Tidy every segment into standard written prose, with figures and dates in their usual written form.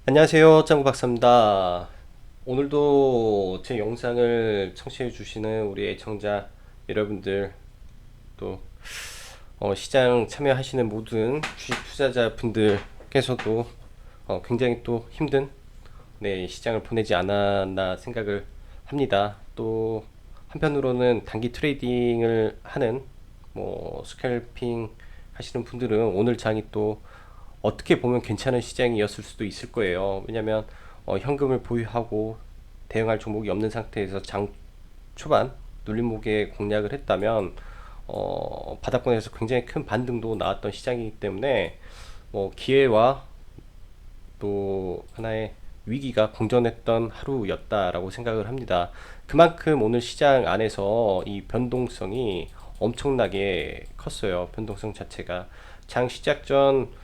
안녕하세요, 짱구 박사입니다. 오늘도 제 영상을 청취해 주시는 우리 애청자 여러분들, 또 시장 참여하시는 모든 주식 투자자 분들께서도 굉장히 또 힘든 시장을 보내지 않았나 생각을 합니다. 또 한편으로는 단기 트레이딩을 하는 스캘핑 하시는 분들은 오늘 장이 또 어떻게 보면 괜찮은 시장이었을 수도 있을 거예요. 왜냐면 현금을 보유하고 대응할 종목이 없는 상태에서 장 초반 눌림목에 공략을 했다면 바닥권에서 굉장히 큰 반등도 나왔던 시장이기 때문에 기회와 또 하나의 위기가 공존했던 하루였다라고 생각을 합니다. 그만큼 오늘 시장 안에서 이 변동성이 엄청나게 컸어요. 변동성 자체가 장 시작 전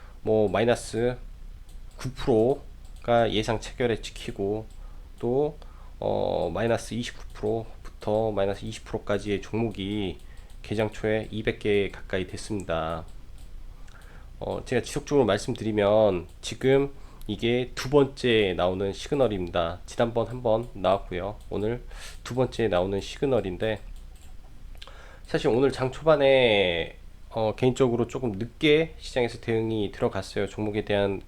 마이너스 9%가 예상 체결에 찍히고 또 마이너스 29%부터 마이너스 20%까지의 종목이 개장 초에 200개 가까이 됐습니다. 제가 지속적으로 말씀드리면 지금 이게 두 번째 나오는 시그널입니다. 지난번 한 번 나왔고요. 오늘 두 번째 나오는 시그널인데 사실 오늘 장 초반에 개인적으로 조금 늦게 시장에서 대응이 들어갔어요. 종목에 대한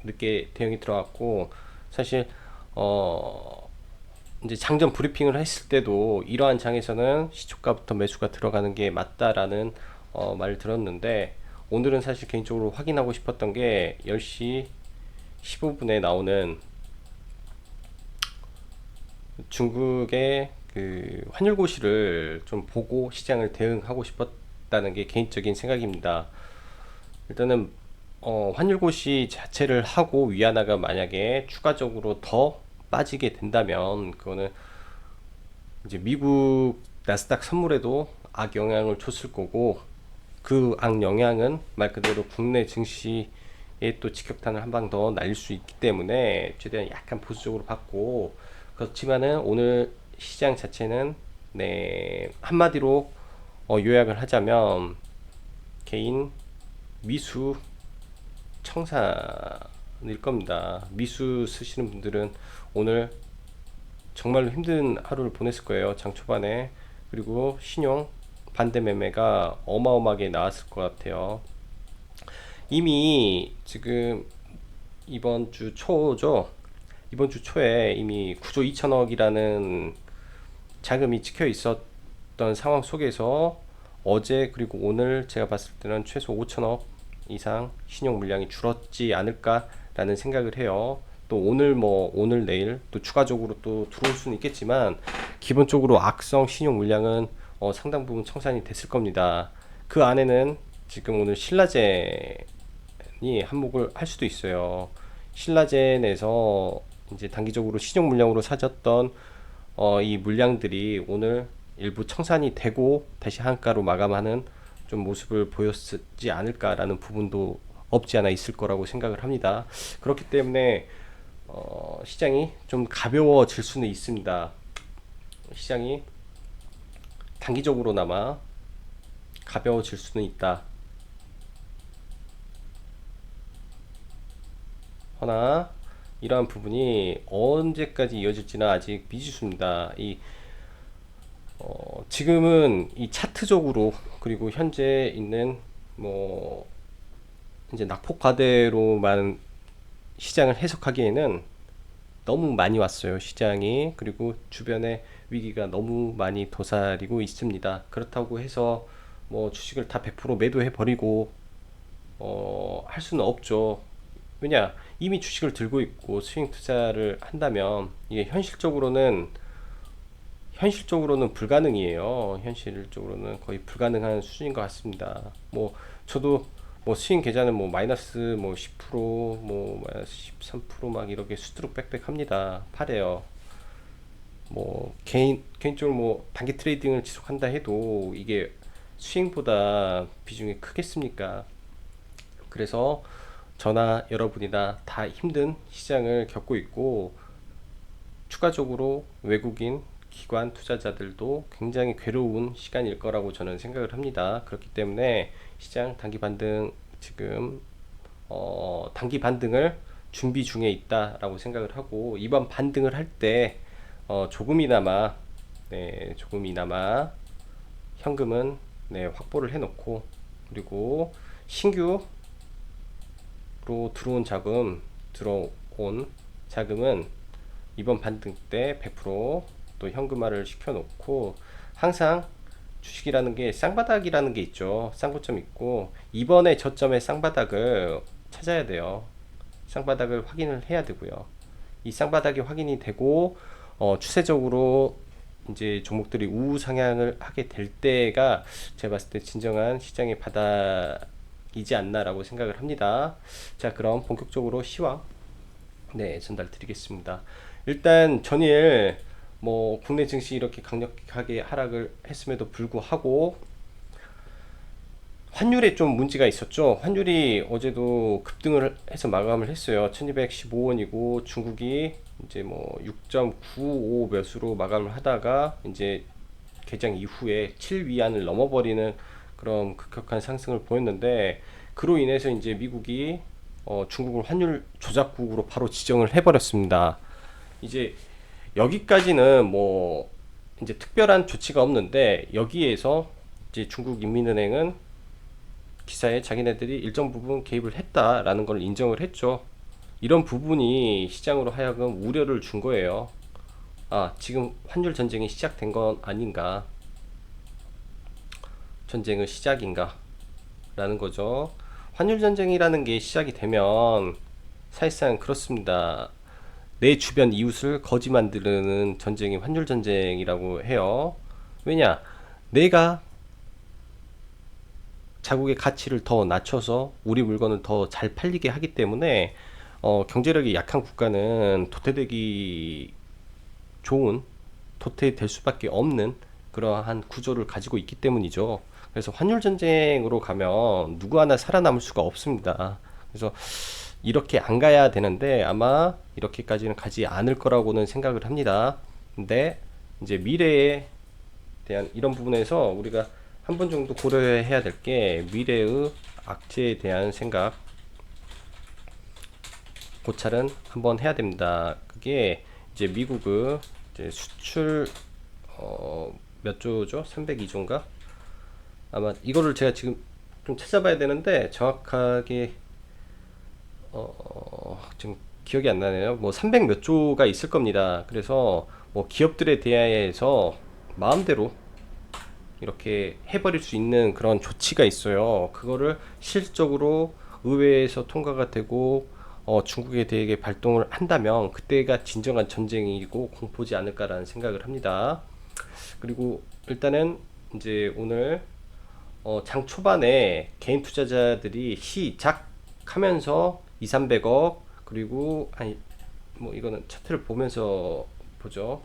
늦게 대응이 들어갔고 사실 어 이제 장전 브리핑을 했을 때도 이러한 장에서는 시초가부터 매수가 들어가는 게 맞다라는 말을 들었는데 오늘은 사실 개인적으로 확인하고 싶었던 게 10시 15분에 나오는 중국의 그 환율고시를 좀 보고 시장을 대응하고 싶었다는 게 개인적인 생각입니다. 일단은 환율고시 자체를 하고 위안화가 만약에 추가적으로 더 빠지게 된다면 그거는 이제 미국 나스닥 선물에도 악영향을 줬을 거고 그 악영향은 말 그대로 국내 증시에 또 직격탄을 한 방 더 날릴 수 있기 때문에 최대한 약간 보수적으로 봤고 그렇지만은 오늘 시장 자체는 한마디로 요약을 하자면 개인 미수 청산일 겁니다. 미수 쓰시는 분들은 오늘 정말로 힘든 하루를 보냈을 거예요. 장 초반에. 그리고 신용 반대 매매가 어마어마하게 나왔을 것 같아요. 이미 지금 이번 주 초죠. 이번 주 초에 이미 9조 2천억이라는 자금이 찍혀 있었던 상황 속에서 어제 그리고 오늘 제가 봤을 때는 최소 5천억 이상 신용 물량이 줄었지 않을까라는 생각을 해요. 또 오늘 내일 또 추가적으로 또 들어올 수는 있겠지만 기본적으로 악성 신용 물량은 상당 부분 청산이 됐을 겁니다. 그 안에는 지금 오늘 신라젠이 한몫을 할 수도 있어요. 신라젠에서 이제 단기적으로 신용 물량으로 사졌던 이 물량들이 오늘 일부 청산이 되고 다시 한가로 마감하는 좀 모습을 보였지 않을까라는 부분도 없지 않아 있을 거라고 생각을 합니다. 그렇기 때문에 시장이 좀 가벼워질 수는 있습니다. 시장이 단기적으로나마 가벼워질 수는 있다. 허나 이러한 부분이 언제까지 이어질지는 아직 미지수입니다. 지금은 이 차트적으로 그리고 현재 있는 뭐 이제 낙폭과대로만 시장을 해석하기에는 너무 많이 왔어요. 시장이. 그리고 주변에 위기가 너무 많이 도사리고 있습니다. 그렇다고 해서 주식을 다 100% 매도해 버리고 할 수는 없죠. 왜냐? 이미 주식을 들고 있고 스윙 투자를 한다면 이게 현실적으로는 불가능이에요. 현실적으로는 거의 불가능한 수준인 것 같습니다. 저도 스윙 계좌는 마이너스 10% 마이너스 13%막 이렇게 수두룩 빽빽 합니다. 팔아요. 개인적으로 단기 트레이딩을 지속한다 해도 이게 스윙보다 비중이 크겠습니까? 그래서 저나 여러분이나 다 힘든 시장을 겪고 있고 추가적으로 외국인 기관 투자자들도 굉장히 괴로운 시간일 거라고 저는 생각을 합니다. 그렇기 때문에 시장 단기 반등 지금 단기 반등을 준비 중에 있다라고 생각을 하고, 이번 반등을 할 때 조금이나마, 네, 조금이나마 현금은, 네, 확보를 해놓고, 그리고 신규로 들어온 자금은 이번 반등 때 100%또 현금화를 시켜놓고, 항상 주식이라는 게 쌍바닥이라는 게 있죠. 쌍고점 있고, 이번에 저점의 쌍바닥을 찾아야 돼요. 쌍바닥을 확인을 해야 되고요. 이 쌍바닥이 확인이 되고 추세적으로 이제 종목들이 우상향을 하게 될 때가 제가 봤을 때 진정한 시장의 바닥이지 않나라고 생각을 합니다. 자, 그럼 본격적으로 시황, 네, 전달 드리겠습니다. 일단 전일 뭐 국내 증시 이렇게 강력하게 하락을 했음에도 불구하고 환율에 좀 문제가 있었죠. 환율이 어제도 급등을 해서 마감을 했어요. 1215원이고 중국이 이제 뭐 6.95 몇으로 마감을 하다가 이제 개장 이후에 7위안을 넘어버리는 그런 급격한 상승을 보였는데, 그로 인해서 이제 미국이 중국을 환율 조작국으로 바로 지정을 해버렸습니다. 이제 여기까지는 뭐 이제 특별한 조치가 없는데, 여기에서 이제 중국인민은행은 기사에 자기네들이 일정 부분 개입을 했다라는 걸 인정을 했죠. 이런 부분이 시장으로 하여금 우려를 준 거예요. 아, 지금 환율 전쟁이 시작된 건 아닌가? 전쟁은 시작인가? 라는 거죠. 환율 전쟁이라는 게 시작이 되면 사실상 그렇습니다. 내 주변 이웃을 거지 만드는 전쟁이 환율 전쟁이라고 해요. 왜냐? 내가 자국의 가치를 더 낮춰서 우리 물건을 더 잘 팔리게 하기 때문에 경제력이 약한 국가는 도태되기 좋은, 도태될 수밖에 없는 그러한 구조를 가지고 있기 때문이죠. 그래서 환율 전쟁으로 가면 누구 하나 살아남을 수가 없습니다. 그래서 이렇게 안 가야 되는데 아마 이렇게까지는 가지 않을 거라고는 생각을 합니다. 근데 이제 미래에 대한 이런 부분에서 우리가 한 번 정도 고려해야 될 게, 미래의 악재에 대한 생각, 고찰은 한번 해야 됩니다. 그게 이제 미국의 이제 수출 몇 조죠? 302조인가? 아마 이거를 제가 지금 좀 찾아봐야 되는데 정확하게 지금 기억이 안 나네요. 뭐 300 몇 조가 있을 겁니다. 그래서 뭐 기업들에 대해서 마음대로 이렇게 해버릴 수 있는 그런 조치가 있어요. 그거를 실질적으로 의회에서 통과가 되고 중국에 대해 발동을 한다면 그때가 진정한 전쟁이고 공포지 않을까라는 생각을 합니다. 그리고 일단은 이제 오늘 장 초반에 개인 투자자들이 시작하면서 2, 300억, 그리고 아니 뭐 이거는 차트를 보면서 보죠.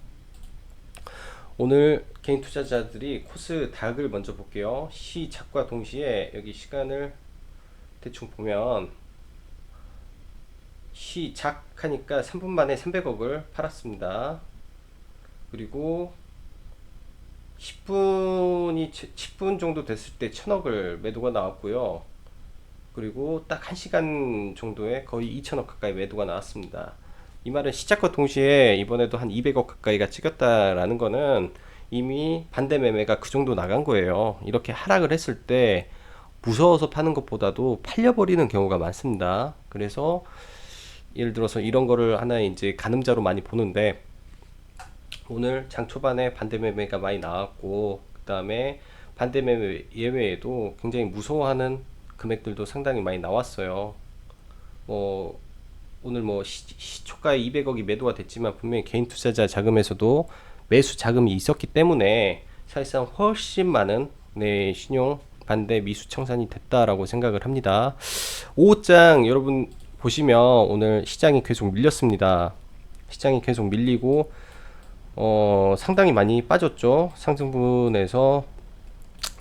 오늘 개인 투자자들이 코스닥을 먼저 볼게요. 시작과 동시에 여기 시간을 대충 보면 시작하니까 3분 만에 300억을 팔았습니다. 그리고 10분 정도 됐을 때 1000억을 매도가 나왔고요. 그리고 딱 1시간 정도에 거의 2000억 가까이 매도가 나왔습니다. 이 말은 시작과 동시에 이번에도 한 200억 가까이가 찍혔다라는 거는 이미 반대 매매가 그 정도 나간 거예요. 이렇게 하락을 했을 때 무서워서 파는 것보다도 팔려버리는 경우가 많습니다. 그래서 예를 들어서 이런 거를 하나의 이제 가늠자로 많이 보는데, 오늘 장 초반에 반대 매매가 많이 나왔고, 그 다음에 반대 매매 예외에도 굉장히 무서워하는 금액들도 상당히 많이 나왔어요. 뭐 오늘 뭐 시초가에 200억이 매도가 됐지만 분명히 개인 투자자 자금에서도 매수 자금이 있었기 때문에 사실상 훨씬 많은 신용 반대 미수 청산이 됐다라고 생각을 합니다. 5장 여러분 보시면 오늘 시장이 계속 밀렸습니다. 시장이 계속 밀리고 상당히 많이 빠졌죠. 상승분에서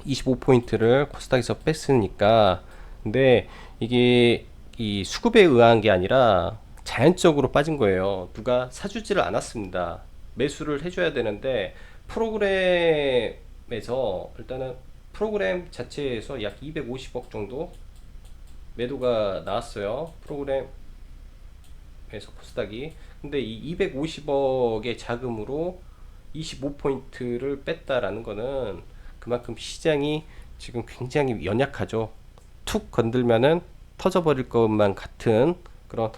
25포인트를 코스닥에서 뺐으니까. 근데 이게 이 수급에 의한 게 아니라 자연적으로 빠진 거예요. 누가 사주지를 않았습니다. 매수를 해줘야 되는데, 프로그램에서 일단은 프로그램 자체에서 약 250억 정도 매도가 나왔어요. 프로그램 코스닥이. 근데 이 250억의 자금으로 25포인트를 뺐다라는 거는 그만큼 시장이 지금 굉장히 연약하죠. 툭 건들면은 터져버릴 것만 같은 그런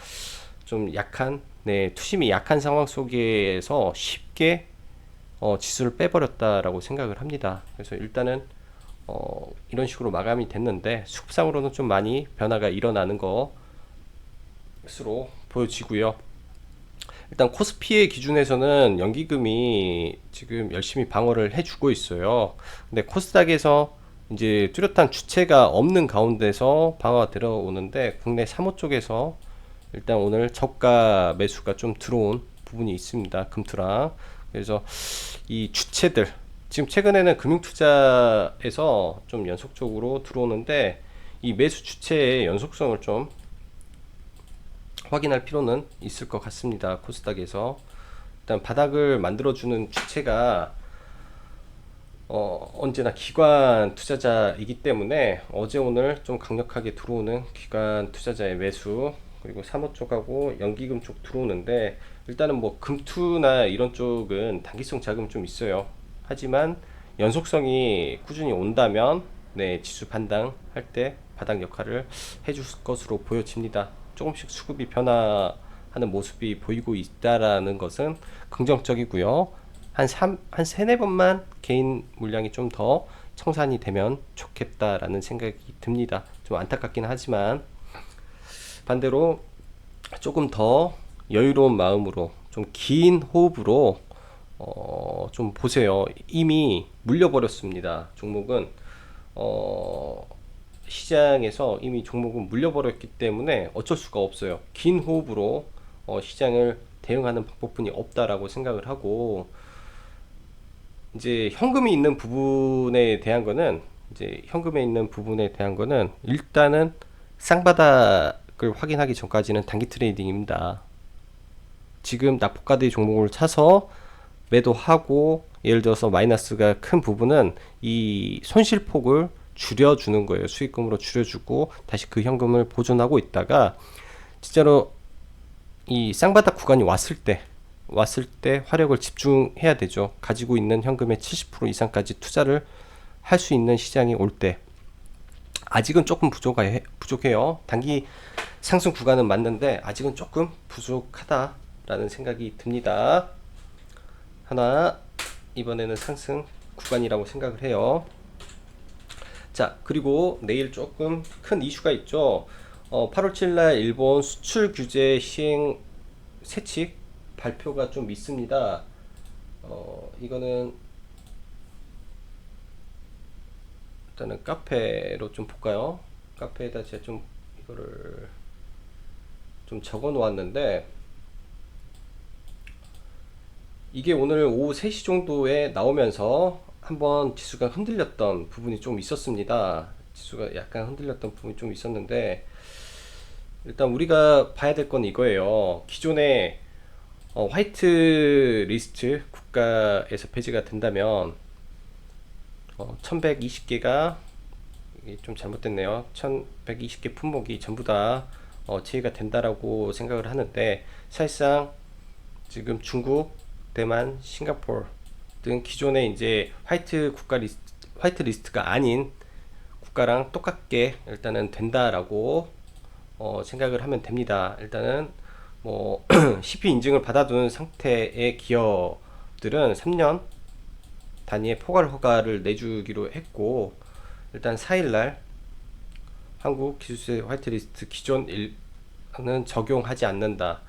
좀 약한, 투심이 약한 상황 속에서 쉽게 지수를 빼버렸다라고 생각을 합니다. 그래서 일단은 이런 식으로 마감이 됐는데 수급상으로는 좀 많이 변화가 일어나는 것으로 보여지고요. 일단 코스피의 기준에서는 연기금이 지금 열심히 방어를 해주고 있어요. 근데 코스닥에서 이제 뚜렷한 주체가 없는 가운데서 방어가 들어오는데 국내 사모 쪽에서 일단 오늘 저가 매수가 좀 들어온 부분이 있습니다. 금투랑. 그래서 이 주체들 지금 최근에는 금융투자에서 좀 연속적으로 들어오는데 이 매수 주체의 연속성을 좀 확인할 필요는 있을 것 같습니다. 코스닥에서 일단 바닥을 만들어주는 주체가 언제나 기관 투자자이기 때문에 어제 오늘 좀 강력하게 들어오는 기관 투자자의 매수, 그리고 사모 쪽하고 연기금 쪽 들어오는데 일단은 뭐 금투나 이런 쪽은 단기성 자금 좀 있어요. 하지만 연속성이 꾸준히 온다면 지수 판단할 때 바닥 역할을 해줄 것으로 보여집니다. 조금씩 수급이 변화하는 모습이 보이고 있다라는 것은 긍정적이고요. 한 세네 번만 개인 물량이 좀 더 청산이 되면 좋겠다라는 생각이 듭니다. 좀 안타깝긴 하지만 반대로 조금 더 여유로운 마음으로 좀 긴 호흡으로 좀 보세요. 이미 물려버렸습니다. 종목은 시장에서 이미 종목은 물려버렸기 때문에 어쩔 수가 없어요. 긴 호흡으로 시장을 대응하는 방법뿐이 없다라고 생각을 하고, 이제 현금이 있는 부분에 대한 거는 일단은 쌍바닥을 확인하기 전까지는 단기 트레이딩입니다. 지금 낙폭가드의 종목을 차서 매도하고, 예를 들어서 마이너스가 큰 부분은 이 손실폭을 줄여주는 거예요. 수익금으로 줄여주고 다시 그 현금을 보존하고 있다가 진짜로 이 쌍바닥 구간이 왔을 때 화력을 집중해야 되죠. 가지고 있는 현금의 70% 이상까지 투자를 할 수 있는 시장이 올 때, 아직은 조금 부족해요. 단기 상승 구간은 맞는데 아직은 조금 부족하다라는 생각이 듭니다. 하나, 이번에는 상승 구간이라고 생각을 해요. 자, 그리고 내일 조금 큰 이슈가 있죠. 8월 7일 일본 수출 규제 시행 세칙 발표가 좀 있습니다. 이거는 일단은 카페로 좀 볼까요? 카페에다 제가 좀 이거를 좀 적어 놓았는데, 이게 오늘 오후 3시 정도에 나오면서 한번 지수가 흔들렸던 부분이 좀 있었습니다. 지수가 약간 흔들렸던 부분이 좀 있었는데, 일단 우리가 봐야 될 건 이거예요. 기존에 화이트 리스트 국가에서 폐지가 된다면 1120개가 좀 잘못됐네요. 1120개 품목이 전부 다 제외가 된다라고 생각을 하는데, 사실상 지금 중국, 대만, 싱가포르 등 기존에 이제 화이트 리스트가 아닌 국가랑 똑같게 일단은 된다라고 생각을 하면 됩니다. 일단은 뭐 CP 인증을 받아둔 상태의 기업들은 3년 단위의 포괄 허가를 내주기로 했고, 일단 4일날 한국 기술세 화이트리스트 기존은 적용하지 않는다.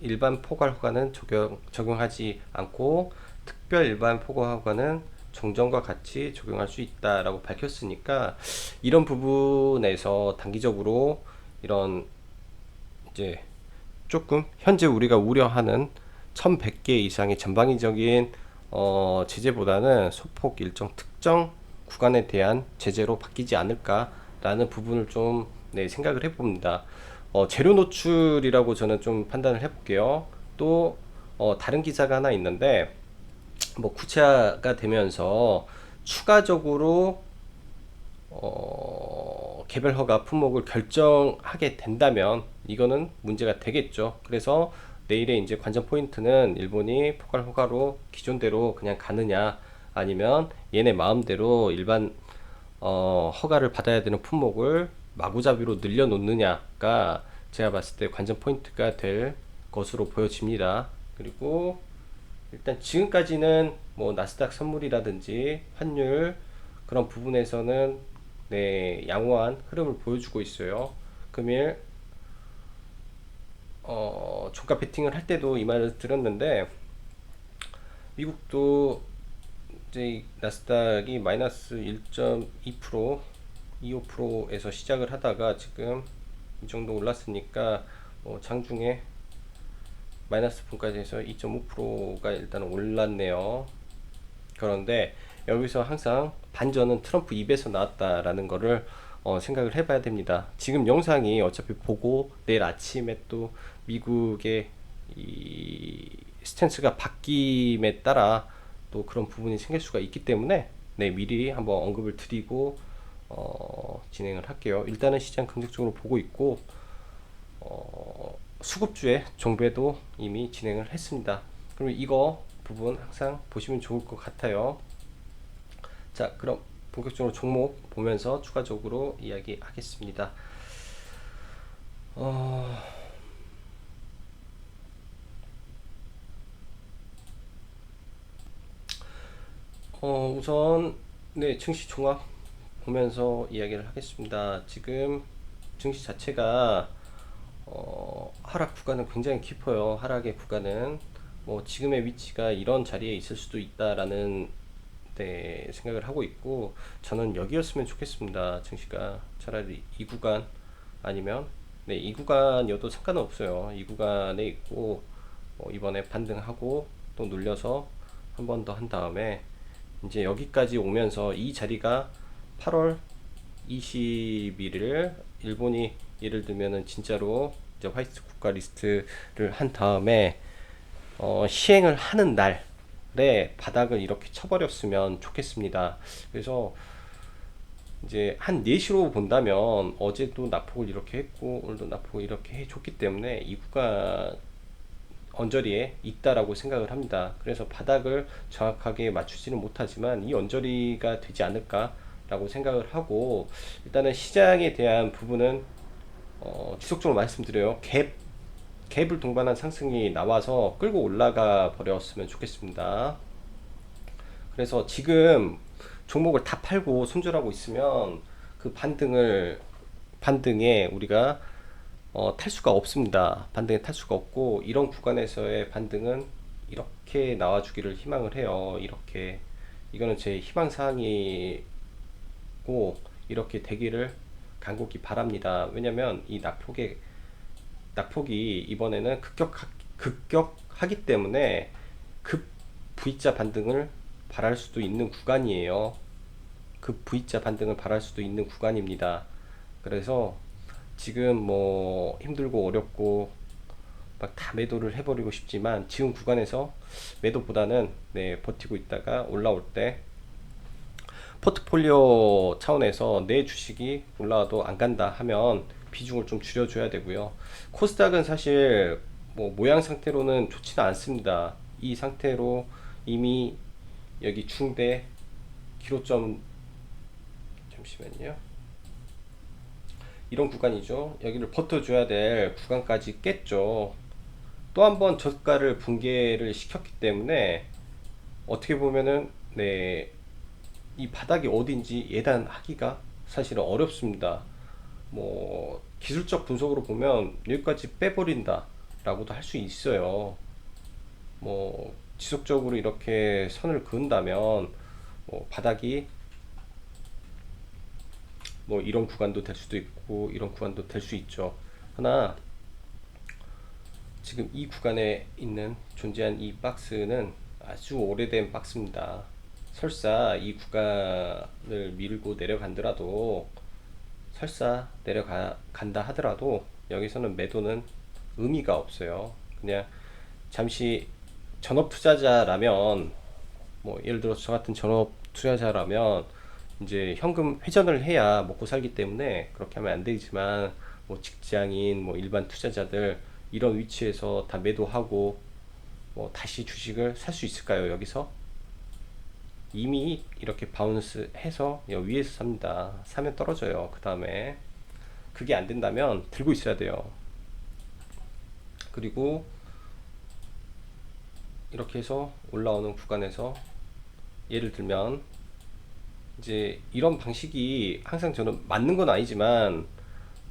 일반 포괄 허가는 적용하지 않고 특별 일반 포괄 허가는 정정과 같이 적용할 수 있다라고 밝혔으니까, 이런 부분에서 단기적으로 이런 이제 조금 현재 우리가 우려하는 1100개 이상의 전방위적인 제재보다는 소폭 일정 특정 구간에 대한 제재로 바뀌지 않을까라는 부분을 좀 생각을 해봅니다. 재료 노출이라고 저는 좀 판단을 해볼게요. 또 다른 기사가 하나 있는데, 뭐 구체화가 되면서 추가적으로 개별 허가 품목을 결정하게 된다면 이거는 문제가 되겠죠. 그래서 내일의 이제 관전 포인트는 일본이 포괄 허가로 기존대로 그냥 가느냐, 아니면 얘네 마음대로 일반 허가를 받아야 되는 품목을 마구잡이로 늘려놓느냐가 제가 봤을 때 관전 포인트가 될 것으로 보여집니다. 그리고 일단 지금까지는 뭐 나스닥 선물이라든지 환율 그런 부분에서는 네, 양호한 흐름을 보여주고 있어요. 금일 종가 베팅을 할 때도 이 말을 들었는데, 미국도 이제 나스닥이 마이너스 1.2%, 25%에서 시작을 하다가 지금 이 정도 올랐으니까 장중에 마이너스 분까지 해서 2.5%가 일단 올랐네요. 그런데 여기서 항상 반전은 트럼프 입에서 나왔다라는 거를 생각을 해봐야 됩니다. 지금 영상이 어차피 보고 내일 아침에 또 미국의 이 스탠스가 바뀜에 따라 또 그런 부분이 생길 수가 있기 때문에 네, 미리 한번 언급을 드리고 진행을 할게요. 일단은 시장 긍정적으로 보고 있고 수급주의 종배도 이미 진행을 했습니다. 그럼 이거 부분 항상 보시면 좋을 것 같아요. 자, 그럼 본격적으로 종목 보면서 추가적으로 이야기하겠습니다. 우선 네, 증시 종합 보면서 이야기를 하겠습니다. 지금 증시 자체가 하락 구간은 굉장히 깊어요. 하락의 구간은 뭐 지금의 위치가 이런 자리에 있을 수도 있다라는 네, 생각을 하고 있고, 저는 여기였으면 좋겠습니다. 증시가 차라리 이 구간 아니면 네, 이 구간이어도 상관은 없어요. 이 구간에 있고 이번에 반등하고 또 눌려서 한 번 더 한 다음에 이제 여기까지 오면서 이 자리가 8월 21일 일본이 예를 들면은 진짜로 이제 화이트 국가 리스트를 한 다음에 시행을 하는 날에 바닥을 이렇게 쳐버렸으면 좋겠습니다. 그래서 이제 한 4시로 본다면 어제도 낙폭을 이렇게 했고 오늘도 낙폭을 이렇게 해줬기 때문에 이 구간 언저리에 있다라고 생각을 합니다. 그래서 바닥을 정확하게 맞추지는 못하지만 이 언저리가 되지 않을까라고 생각을 하고, 일단은 시장에 대한 부분은 지속적으로 말씀드려요. 갭을 동반한 상승이 나와서 끌고 올라가 버렸으면 좋겠습니다. 그래서 지금 종목을 다 팔고 손절하고 있으면 그 반등에 우리가 탈 수가 없습니다. 반등에 탈 수가 없고, 이런 구간에서의 반등은 이렇게 나와주기를 희망을 해요. 이렇게 이거는 제 희망사항이고 이렇게 되기를 간곡히 바랍니다. 왜냐면 이 낙폭이 이번에는 급격하기 때문에 급 V자 반등을 바랄 수도 있는 구간이에요. 급 V자 반등을 바랄 수도 있는 구간입니다. 그래서 지금 뭐 힘들고 어렵고 막 다 매도를 해버리고 싶지만 지금 구간에서 매도보다는 네, 버티고 있다가 올라올 때 포트폴리오 차원에서 내 주식이 올라와도 안 간다 하면 비중을 좀 줄여줘야 되고요. 코스닥은 사실 뭐 모양 상태로는 좋지는 않습니다. 이 상태로 이미 여기 중대 기로점, 잠시만요, 이런 구간이죠. 여기를 버텨줘야 될 구간까지 깼죠. 또 한 번 저가를 붕괴를 시켰기 때문에 어떻게 보면은 네, 이 바닥이 어딘지 예단하기가 사실은 어렵습니다. 뭐 기술적 분석으로 보면 여기까지 빼버린다 라고도 할 수 있어요. 뭐 지속적으로 이렇게 선을 그은다면 뭐 바닥이 뭐 이런 구간도 될 수도 있고 이런 구간도 될 수 있죠. 하나, 지금 이 구간에 있는 존재한 이 박스는 아주 오래된 박스입니다. 설사 이 구간을 밀고 내려간다 하더라도 여기서는 매도는 의미가 없어요. 그냥 잠시 전업 투자자라면, 뭐 예를 들어서 저 같은 전업 투자자라면 이제 현금 회전을 해야 먹고 살기 때문에 그렇게 하면 안 되지만, 뭐 직장인, 뭐 일반 투자자들 이런 위치에서 다 매도하고 뭐 다시 주식을 살 수 있을까요? 여기서 이미 이렇게 바운스 해서 위에서 삽니다. 사면 떨어져요. 그 다음에 그게 안 된다면 들고 있어야 돼요. 그리고 이렇게 해서 올라오는 구간에서 예를 들면 이제 이런 방식이 항상 저는 맞는 건 아니지만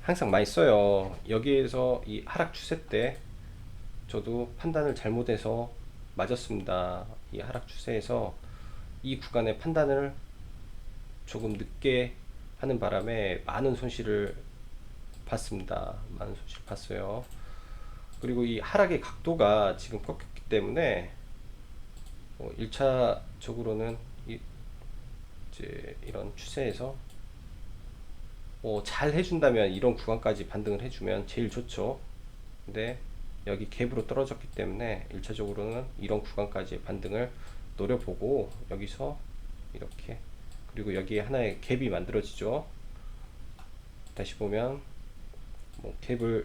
항상 많이 써요. 여기에서 이 하락 추세 때 저도 판단을 잘못해서 맞았습니다. 이 하락 추세에서 이 구간의 판단을 조금 늦게 하는 바람에 많은 손실을 봤습니다. 많은 손실 봤어요. 그리고 이 하락의 각도가 지금 꺾였기 때문에 1차적으로는 이제 이런 추세에서 잘 해준다면 이런 구간까지 반등을 해주면 제일 좋죠. 근데 여기 갭으로 떨어졌기 때문에 1차적으로는 이런 구간까지 반등을 노려보고 여기서 이렇게, 그리고 여기에 하나의 갭이 만들어지죠. 다시 보면 뭐 갭을,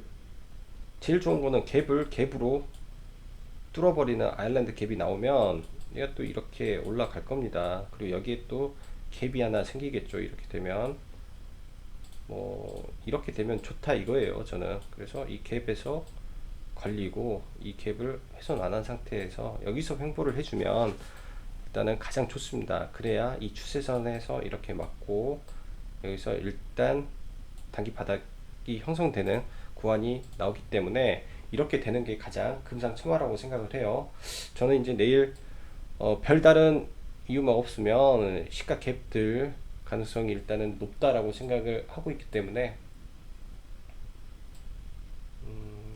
제일 좋은 거는 갭으로 뚫어버리는 아일랜드 갭이 나오면 얘가 또 이렇게 올라갈 겁니다. 그리고 여기에 또 갭이 하나 생기겠죠. 이렇게 되면 뭐 이렇게 되면 좋다 이거예요. 저는 그래서 이 갭에서 걸리고 이 갭을 훼손 안 한 상태에서 여기서 횡보를 해주면 일단은 가장 좋습니다. 그래야 이 추세선에서 이렇게 맞고 여기서 일단 단기 바닥이 형성되는 구간이 나오기 때문에 이렇게 되는 게 가장 금상첨화라고 생각을 해요. 저는 이제 내일 별다른 이유만 없으면 시가 갭들 가능성이 일단은 높다라고 생각을 하고 있기 때문에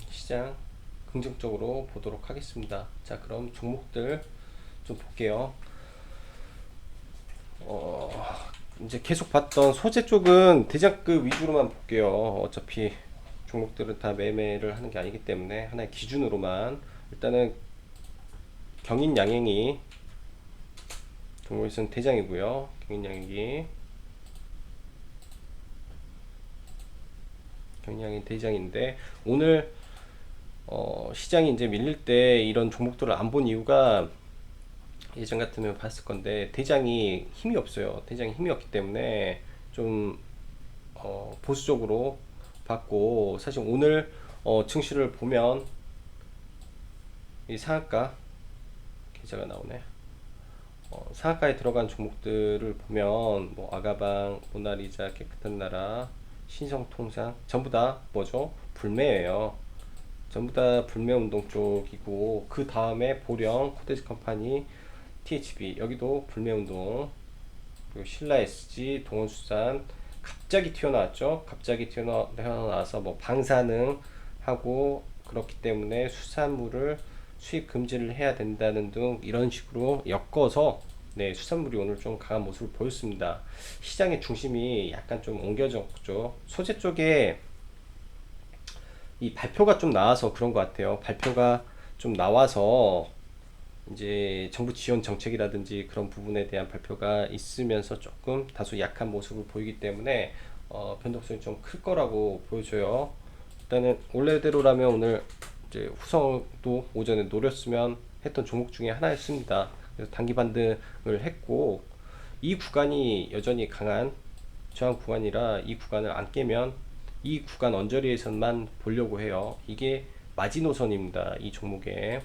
시장 긍정적으로 보도록 하겠습니다. 자, 그럼 종목들 좀 볼게요. 이제 계속 봤던 소재 쪽은 대장급 위주로만 볼게요. 어차피 종목들은 다 매매를 하는 게 아니기 때문에 하나의 기준으로만. 일단은 경인양행이 종목에서는 대장이고요. 경인양행 대장인데 오늘 시장이 이제 밀릴 때 이런 종목들을 안 본 이유가, 예전 같으면 봤을 건데 대장이 힘이 없어요. 대장이 힘이 없기 때문에 좀 보수적으로 봤고, 사실 오늘 증시를 보면 이 상한가 계좌가 나오네. 상한가에 들어간 종목들을 보면 뭐 아가방, 모나리자, 깨끗한 나라, 신성통상 전부 다 뭐죠? 불매예요. 전부 다 불매 운동 쪽이고, 그 다음에 보령, 코데지 컴퍼니, THB 여기도 불매 운동, 그리고 신라 SG, 동원수산 갑자기 튀어나왔죠. 갑자기 튀어나와서 뭐 방사능 하고 그렇기 때문에 수산물을 수입 금지를 해야 된다는 등 이런 식으로 엮어서 수산물이 오늘 좀 강한 모습을 보였습니다. 시장의 중심이 약간 좀 옮겨졌죠. 소재 쪽에 이 발표가 좀 나와서 그런 것 같아요. 발표가 좀 나와서 이제 정부 지원 정책이라든지 그런 부분에 대한 발표가 있으면서 조금 다소 약한 모습을 보이기 때문에 변동성이 좀 클 거라고 보여져요. 일단은 원래대로라면 오늘 이제 후성도 오전에 노렸으면 했던 종목 중에 하나였습니다. 그래서 단기 반등을 했고, 이 구간이 여전히 강한 저항 구간이라 이 구간을 안 깨면 이 구간 언저리에서만 보려고 해요. 이게 마지노선입니다. 이 종목에.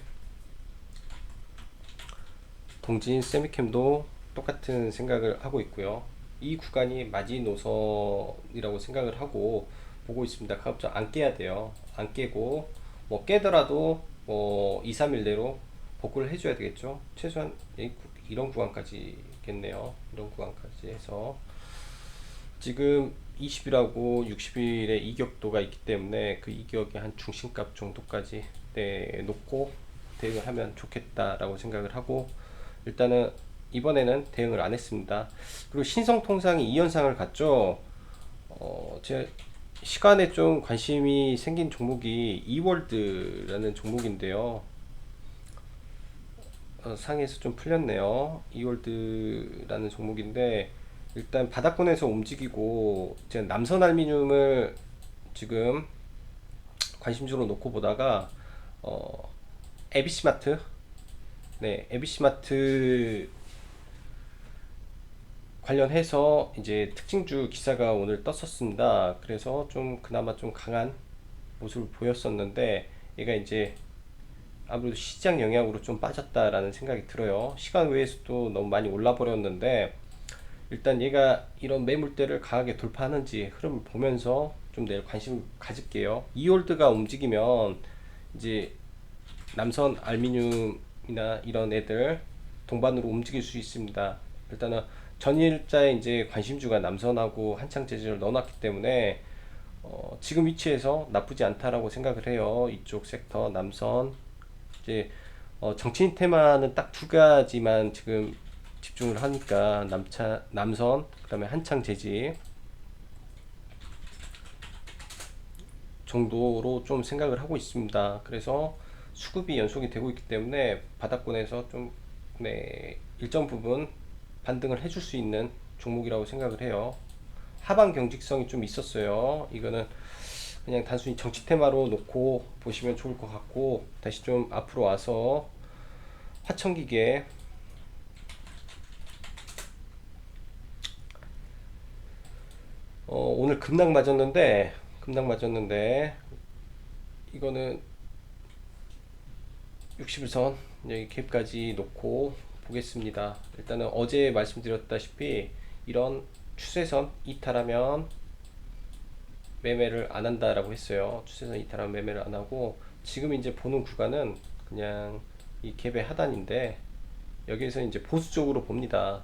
동진 세미캠도 똑같은 생각을 하고 있고요. 이 구간이 마지노선이라고 생각을 하고 보고 있습니다. 가급적 안 깨야 돼요. 안 깨고 뭐 깨더라도 뭐 2, 3일 내로 복구를 해줘야 되겠죠. 최소한 이런 구간까지겠네요. 이런 구간까지 해서 지금 20일하고 60일의 이격도가 있기 때문에 그 이격의 한 중심값 정도까지 놓고 대응을 하면 좋겠다라고 생각을 하고, 일단은 이번에는 대응을 안 했습니다. 그리고 신성통상이 이 현상을 갖죠. 제 시간에 좀 관심이 생긴 종목이 이월드라는 종목인데요. 상에서 좀 풀렸네요. 이월드라는 종목인데 일단 바닥권에서 움직이고 제가 남선 알루미늄을 지금 관심주로 놓고 보다가 어, 에비시마트, 네, 에비시마트 관련해서 이제 특징주 기사가 오늘 떴었습니다. 그래서 좀 그나마 좀 강한 모습을 보였었는데 얘가 이제 아무래도 시장 영향으로 좀 빠졌다라는 생각이 들어요. 시간 외에서도 너무 많이 올라 버렸는데 일단 얘가 이런 매물대를 강하게 돌파하는지 흐름을 보면서 좀 내일 관심 가질게요. 이홀드가 움직이면 이제 남선 알루미늄이나 이런 애들 동반으로 움직일 수 있습니다. 일단은 전일자에 이제 관심주가 남선하고 한창 재질을 넣어놨기 때문에 지금 위치에서 나쁘지 않다라고 생각을 해요. 이쪽 섹터 남선 이제 정치인 테마는 딱 두 가지만 지금 집중을 하니까 남선 그다음에 한창 재질 정도로 좀 생각을 하고 있습니다. 그래서 수급이 연속이 되고 있기 때문에 바닥권에서 좀 네, 일정 부분 반등을 해줄 수 있는 종목이라고 생각을 해요. 하방 경직성이 좀 있었어요. 이거는 그냥 단순히 정치 테마로 놓고 보시면 좋을 것 같고 다시 좀 앞으로 와서 화천기계 오늘 급락 맞았는데 이거는 60일선 여기 갭까지 놓고 보겠습니다. 일단은 어제 말씀드렸다시피 이런 추세선 이탈하면 매매를 안 한다라고 했어요. 추세선 이탈하면 매매를 안 하고 지금 이제 보는 구간은 그냥 이 갭의 하단인데 여기에서 이제 보수적으로 봅니다.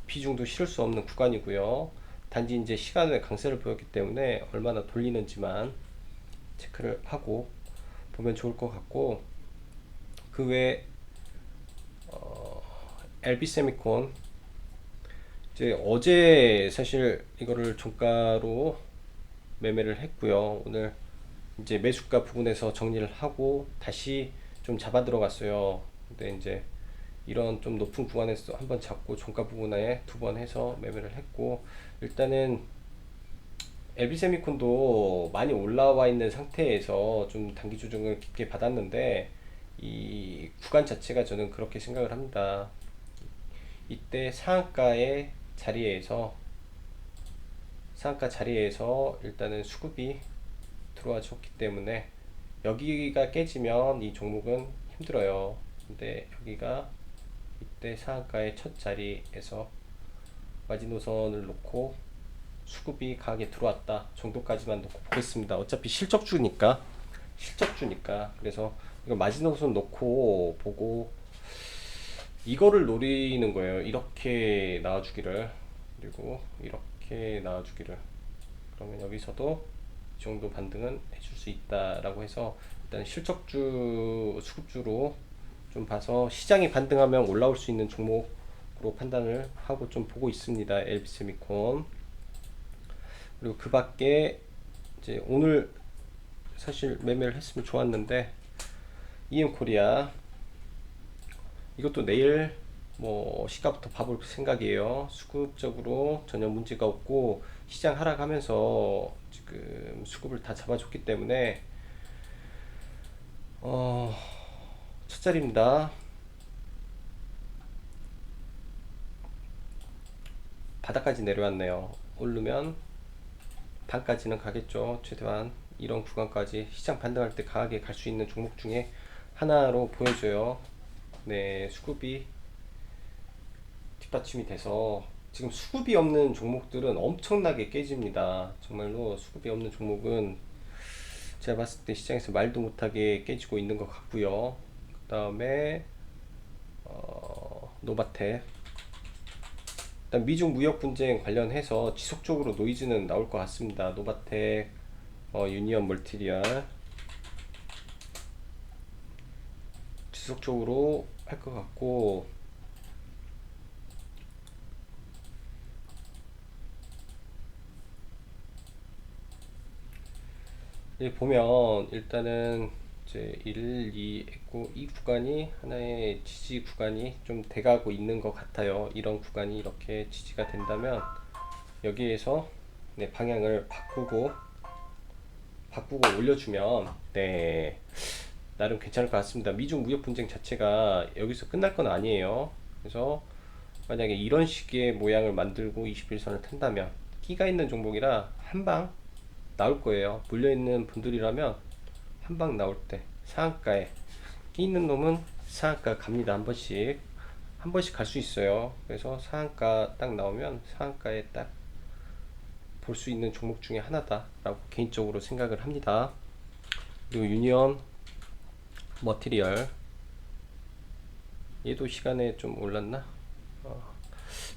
비중도 실을 수 없는 구간이고요. 단지 이제 시간의 강세를 보였기 때문에 얼마나 돌리는지만 체크를 하고 보면 좋을 것 같고 그 외에 LB세미콘 이제 어제 사실 이거를 종가로 매매를 했고요. 오늘 이제 매수가 부분에서 정리를 하고 다시 좀 잡아 들어갔어요. 근데 이제 이런 좀 높은 구간에서 한번 잡고 종가 부분에 두 번 해서 매매를 했고 일단은 LB세미콘도 많이 올라와 있는 상태에서 좀 단기 조정을 깊게 받았는데 이 구간 자체가 저는 그렇게 생각을 합니다. 이때 상한가 자리에서 일단은 수급이 들어와 줬기 때문에 여기가 깨지면 이 종목은 힘들어요. 근데 여기가 이때 상한가의 첫 자리에서 마지노선을 놓고 수급이 강하게 들어왔다 정도까지만 놓고 보겠습니다. 어차피 실적주니까 그래서 이거 마지노선 놓고 보고 이거를 노리는 거예요. 이렇게 나와주기를 그리고 이렇게 나와주기를 그러면 여기서도 이 정도 반등은 해줄 수 있다라고 해서 일단 실적주 수급주로 좀 봐서 시장이 반등하면 올라올 수 있는 종목으로 판단을 하고 좀 보고 있습니다. LB세미콘 그리고 그 밖에 이제 오늘 사실 매매를 했으면 좋았는데 EM코리아 이것도 내일 뭐 시가부터 봐볼 생각이에요. 수급적으로 전혀 문제가 없고 시장 하락하면서 지금 수급을 다 잡아줬기 때문에 어, 첫 자리입니다. 바닥까지 내려왔네요. 오르면 반까지는 가겠죠. 최대한 이런 구간까지 시장 반등할 때 강하게 갈 수 있는 종목 중에 하나로 보여져요. 네, 수급이 뒷받침이 돼서 지금 수급이 없는 종목들은 엄청나게 깨집니다. 정말로 수급이 없는 종목은 제가 봤을 때 시장에서 말도 못하게 깨지고 있는 것 같고요. 그 다음에 노바텍 일단 미중 무역 분쟁 관련해서 지속적으로 노이즈는 나올 것 같습니다. 노바텍, 유니언 멀티리얼 지속적으로 할 것 같고 보면 일단은 이제 1, 2 했고 이 구간이 하나의 지지 구간이 좀 돼가고 있는 것 같아요. 이런 구간이 이렇게 지지가 된다면 여기에서 네, 방향을 바꾸고 올려주면 네, 나름 괜찮을 것 같습니다. 미중 무역 분쟁 자체가 여기서 끝날 건 아니에요. 그래서 만약에 이런 식의 모양을 만들고 21선을 탄다면 끼가 있는 종목이라 한 방 나올 거예요. 물려있는 분들이라면 한 방 나올 때 상한가에 끼 있는 놈은 상한가 갑니다. 한 번씩 갈 수 있어요. 그래서 상한가 딱 나오면 상한가에 딱 볼 수 있는 종목 중에 하나다라고 개인적으로 생각을 합니다. 그리고 유니온 머티리얼, 얘도 시간에 좀 올랐나?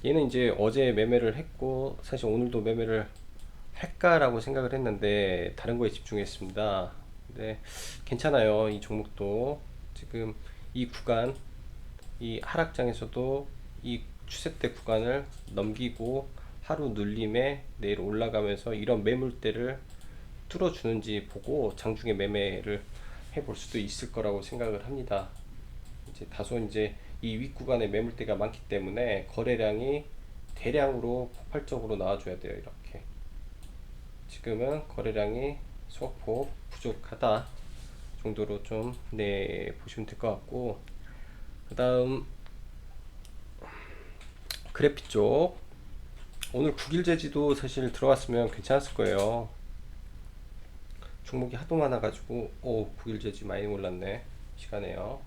얘는 이제 어제 매매를 했고 사실 오늘도 매매를 할까라고 생각을 했는데 다른 거에 집중했습니다. 근데 괜찮아요. 이 종목도 지금 이 구간, 이 하락장에서도 이 추세대 구간을 넘기고 하루 눌림에 내일 올라가면서 이런 매물대를 뚫어주는지 보고 장중에 매매를 해볼 수도 있을 거라고 생각을 합니다. 이제 다소 이제 이 윗구간에 매물대가 많기 때문에 거래량이 대량으로 폭발적으로 나와줘야 돼요. 이렇게 지금은 거래량이 소폭 부족하다 정도로 좀 네, 보시면 될 것 같고, 그 다음 그래픽 쪽, 오늘 9일 제지도 사실 들어갔으면 괜찮았을 거예요. 종목이 하도 많아가지고 9일 제지 많이 올랐네. 시간에요.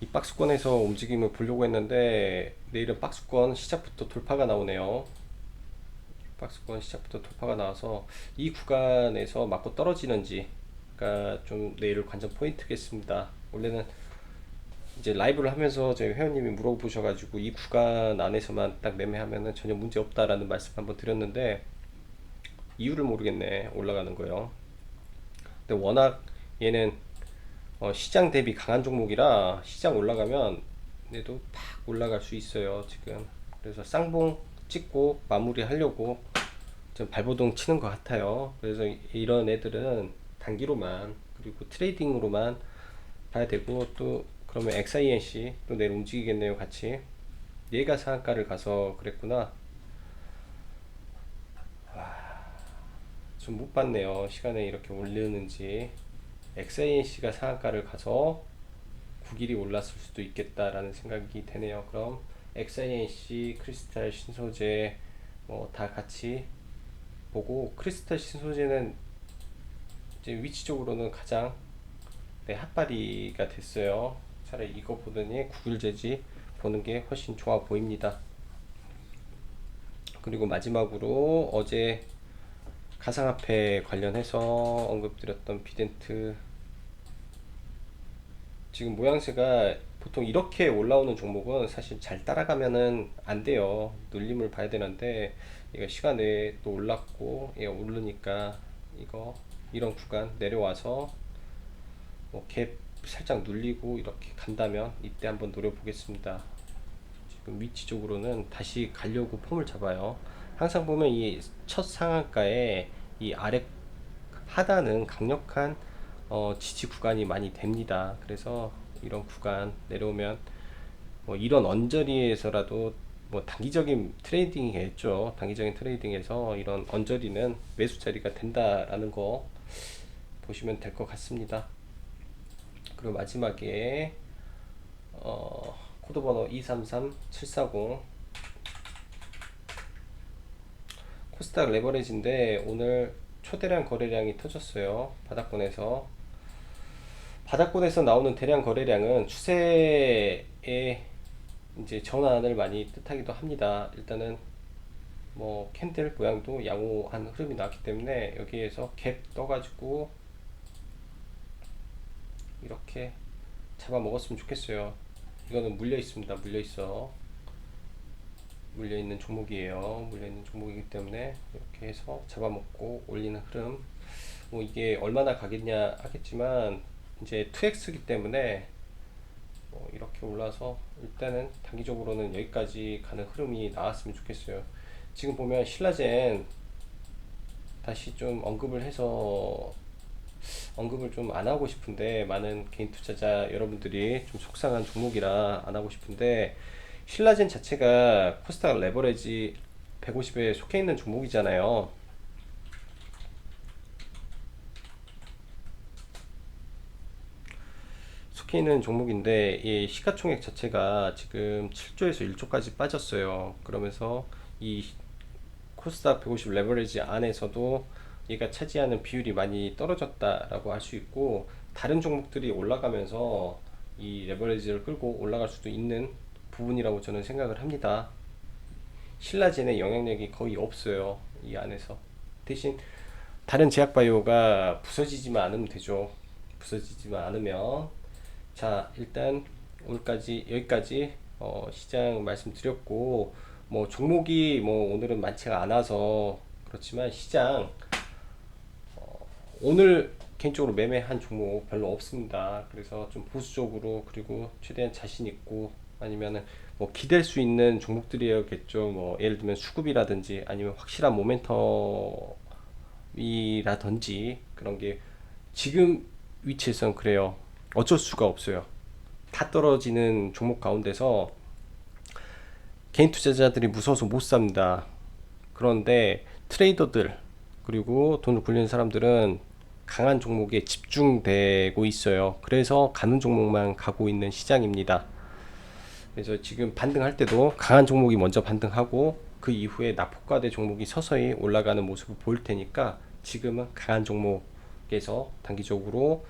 이 박스권에서 움직임을 보려고 했는데 내일은 박스권 시작부터 돌파가 나오네요. 박스권 시작부터 돌파가 나와서 이 구간에서 맞고 떨어지는지가 좀 내일 관전 포인트겠습니다. 원래는 이제 라이브를 하면서 저희 회원님이 물어보셔가지고 이 구간 안에서만 딱 매매하면은 전혀 문제 없다라는 말씀 한번 드렸는데 이유를 모르겠네. 올라가는 거요. 근데 워낙 얘는 시장 대비 강한 종목이라 시장 올라가면 얘도 팍 올라갈 수 있어요 지금. 그래서 쌍봉 찍고 마무리 하려고 좀 발버둥 치는 것 같아요. 그래서 이런 애들은 단기로만 그리고 트레이딩으로만 봐야 되고, 또 그러면 XINC 또 내일 움직이겠네요 같이. 얘가 상한가를 가서 그랬구나. 좀 못 봤네요 시간에 이렇게 올리는지. XINC가 상한가를 가서 9일이 올랐을 수도 있겠다라는 생각이 되네요. 그럼 XINC, 크리스탈 신소재 다 같이 보고, 크리스탈 신소재는 이제 위치적으로는 가장 네, 핫바리가 됐어요. 차라리 이거 보더니 구글 재지 보는 게 훨씬 좋아 보입니다. 그리고 마지막으로 어제 가상화폐 관련해서 언급드렸던 비덴트, 지금 모양새가 보통 이렇게 올라오는 종목은 사실 잘 따라가면은 안 돼요. 눌림을 봐야 되는데 얘가 시간에 또 올랐고 얘가 오르니까 이거 이런 구간 내려와서 갭 살짝 눌리고 이렇게 간다면 이때 한번 노려보겠습니다. 지금 위치적으로는 다시 가려고 폼을 잡아요. 항상 보면 이 첫 상한가에 이 아래 하단은 강력한 지지 구간이 많이 됩니다. 그래서 이런 구간 내려오면 이런 언저리에서라도 단기적인 트레이딩이겠죠. 단기적인 트레이딩에서 이런 언저리는 매수 자리가 된다라는 거 보시면 될 것 같습니다. 그리고 마지막에 코드번호 233740 코스닥 레버리지인데 오늘 초대량 거래량이 터졌어요. 바닥권에서 나오는 대량 거래량은 추세의 이제 전환을 많이 뜻하기도 합니다. 일단은 캔들 모양도 양호한 흐름이 나왔기 때문에 여기에서 갭 떠가지고 이렇게 잡아 먹었으면 좋겠어요. 이거는 물려 있습니다. 물려 있는 종목이에요. 물려 있는 종목이기 때문에 이렇게 해서 잡아먹고 올리는 흐름. 이게 얼마나 가겠냐 하겠지만 이제 2x이기 때문에 이렇게 올라서 일단은 단기적으로는 여기까지 가는 흐름이 나왔으면 좋겠어요. 지금 보면 신라젠 다시 좀 언급을 좀 안 하고 싶은데, 많은 개인 투자자 여러분들이 좀 속상한 종목이라 안 하고 싶은데, 신라젠 자체가 코스닥 레버리지 150에 속해 있는 종목이잖아요. 속해 있는 종목인데 이 시가총액 자체가 지금 7조에서 1조까지 빠졌어요. 그러면서 이 코스닥 150 레버리지 안에서도 얘가 차지하는 비율이 많이 떨어졌다라고 할 수 있고, 다른 종목들이 올라가면서 이 레버리지를 끌고 올라갈 수도 있는 부분이라고 저는 생각을 합니다. 신라젠의 영향력이 거의 없어요, 이 안에서. 대신 다른 제약바이오가 부서지지만 않으면 되죠. 부서지지만 않으면. 자, 일단 오늘까지 여기까지 시장 말씀드렸고, 뭐 종목이 뭐 오늘은 많지가 않아서 그렇지만, 시장 오늘 개인적으로 매매한 종목 별로 없습니다. 그래서 좀 보수적으로, 그리고 최대한 자신 있고, 아니면은 뭐 기댈 수 있는 종목들이었겠죠. 뭐 예를 들면 수급이라든지, 아니면 확실한 모멘텀이라든지, 그런 게 지금 위치에선 그래요. 어쩔 수가 없어요. 다 떨어지는 종목 가운데서 개인 투자자들이 무서워서 못 삽니다. 그런데 트레이더들, 그리고 돈을 굴리는 사람들은 강한 종목에 집중되고 있어요. 그래서 가는 종목만 가고 있는 시장입니다. 그래서 지금 반등할 때도 강한 종목이 먼저 반등하고, 그 이후에 낙폭과대 종목이 서서히 올라가는 모습을 보일 테니까, 지금은 강한 종목에서 단기적으로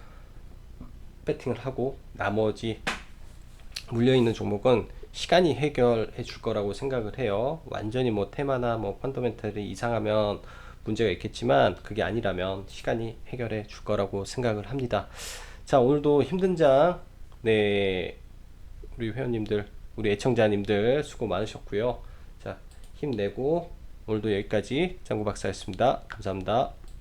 배팅을 하고, 나머지 물려있는 종목은 시간이 해결해 줄 거라고 생각을 해요. 완전히 뭐 테마나 뭐 펀더멘탈이 이상하면 문제가 있겠지만, 그게 아니라면 시간이 해결해 줄 거라고 생각을 합니다. 자, 오늘도 힘든 장, 네, 우리 회원님들, 우리 애청자님들 수고 많으셨고요. 자, 힘내고 오늘도 여기까지 짱구 박사였습니다. 감사합니다.